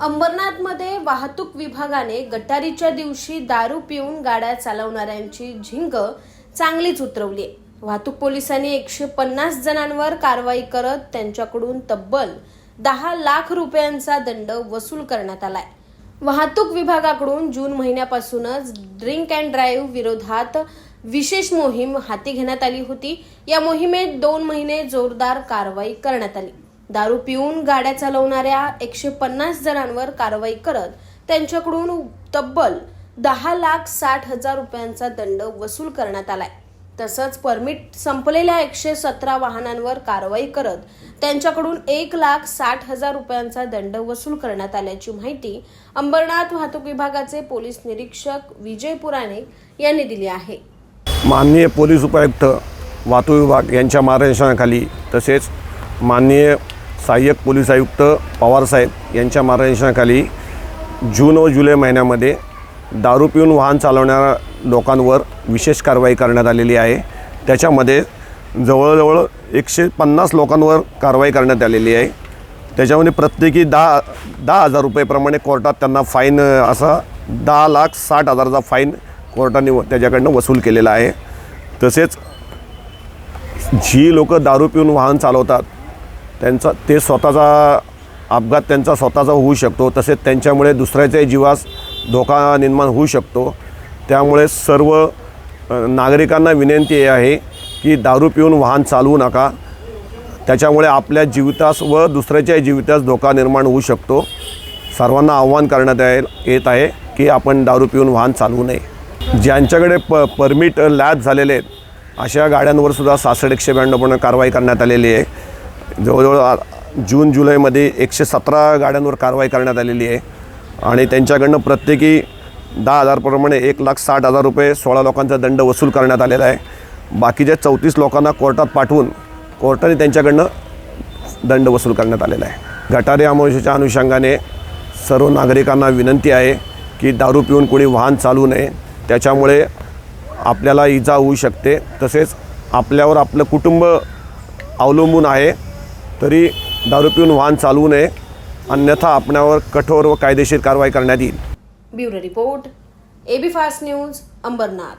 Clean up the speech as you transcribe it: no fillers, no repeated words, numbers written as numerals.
अंबरनाथमध्ये वाहतूक विभागाने गटारीच्या दिवशी दारू पिऊन गाड्या चालवणाऱ्यांची झिंग चांगलीच उतरवली आहे। वाहतूक पोलिसांनी 150 जणांवर कारवाई करत त्यांच्याकडून तब्बल 10 लाख रुपयांचा दंड वसूल करण्यात आलाय। वाहतूक विभागाकडून जून महिन्यापासूनच ड्रिंक अँड ड्राईव्ह विरोधात विशेष मोहीम हाती घेण्यात आली होती। या मोहिमेत 2 महिने जोरदार कारवाई करण्यात आली। दारू पिऊन गाड्या चालवणाऱ्या 150 जणांवर कारवाई करत त्यांच्याकडून तब्बल 10,60,000 रुपयांचा दंड वसूल करण्यात आलाय। तसंच परमिट संपलेल्या 117 वाहनांवर कारवाई करत त्यांच्याकडून 1,60,000 रुपयांचा दंड वसूल करण्यात आल्याची माहिती अंबरनाथ वाहतूक विभागाचे पोलीस निरीक्षक विजय पुराणिक यांनी दिली आहे। माननीय पोलीस उपायुक्त वाहतूक विभाग यांच्या मार्गदर्शनाखाली तसेच माननीय सहाय्यक पोलीस आयुक्त पवार साहेब यांच्या मार्गदर्शनाखाली जून व जुलै महिन्यामध्ये दारू पिऊन वाहन चालवणाऱ्या लोकांवर विशेष कारवाई करण्यात आलेली आहे। त्याच्यामध्ये जवळजवळ 150 लोकांवर कारवाई करण्यात आलेली आहे। त्याच्यामध्ये प्रत्येकी 10,000 रुपयेप्रमाणे कोर्टात त्यांना फाईन असा 10,60,000चा फाईन कोर्टाने त्याच्याकडनं वसूल केलेला आहे। तसेच जी लोक दारू पिऊन वाहन चालवतात ते स्वतःचा अपघात त्यांचा स्वतःचा होऊ शकतो, तसेच त्यांच्यामुळे दुसऱ्याच्याही जीवास धोका निर्माण होऊ शकतो। त्यामुळे सर्व नागरिकांना विनंती आहे की दारू पिऊन वाहन चालवू नका। त्याच्यामुळे आपल्या जीवितास व दुसऱ्याच्याही जीवितास धोका निर्माण होऊ शकतो। सर्वांना आव्हान करण्यात येत आहे की आपण दारू पिऊन वाहन चालवू नये। ज्यांच्याकडे परमिट लॅब झालेले आहेत अशा गाड्यांवर सुद्धा 66-192 कारवाई करण्यात आलेली आहे। जवळजवळ जून जुलैमध्ये 117 गाड्यांवर कारवाई करण्यात आलेली आहे आणि त्यांच्याकडनं प्रत्येकी 10,000 प्रमाणे 1,60,000 रुपये 16 लोकांचा दंड वसूल करण्यात आलेला आहे। बाकीच्या 34 लोकांना कोर्टात पाठवून कोर्टाने त्यांच्याकडनं दंड वसूल करण्यात आलेला आहे। गटारी अमावस्येच्या अनुषंगाने सर्व नागरिकांना विनंती आहे की दारू पिऊन कोणी वाहन चालवू नये। त्याच्यामुळे आपल्याला इजा होऊ शकते, तसेच आपल्यावर आपलं कुटुंब अवलंबून आहे। तरी दारू पिऊन वाहन चालवू नये, अन्यथा आपल्यावर कठोर व कायदेशीर कारवाई करण्यात येईल। Bureau report, AB fast news, Ambernath.